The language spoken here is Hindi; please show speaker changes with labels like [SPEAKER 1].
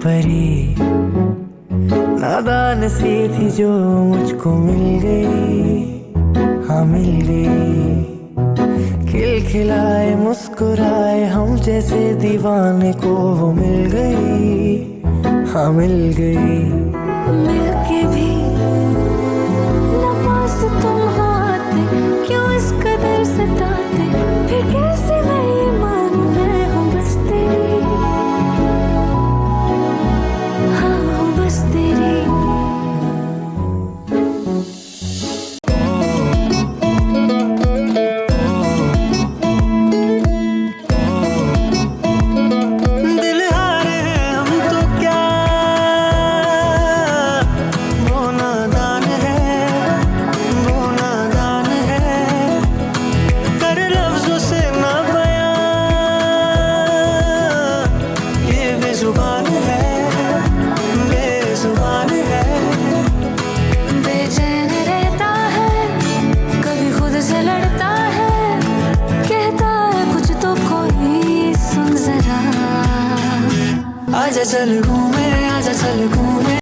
[SPEAKER 1] परी नादान सी थी जो मुझको मिल गई, हाँ मिल गई। खिलखिलाए मुस्कुराए हम जैसे दीवाने को वो मिल गई, हाँ मिल गई।
[SPEAKER 2] मिलके भी ना पास तुम आते, क्यों इस कदर सताते, फिर कैसे मैं ये मानूं मैं हूँ बस तेरी, हाँ हूँ बस तेरी।
[SPEAKER 1] दिल हारे हैं हम तो क्या, वो नादान है, वो नादान है। कर लफ्जों से ना बयां, ये बेजुबान है, बेजुबान है।
[SPEAKER 2] बेचैन रहता है, कभी खुद से लड़ता है, कहता है कुछ तो कोई सुन जरा।
[SPEAKER 1] आजा चल घूमे, आजा चल घूमे।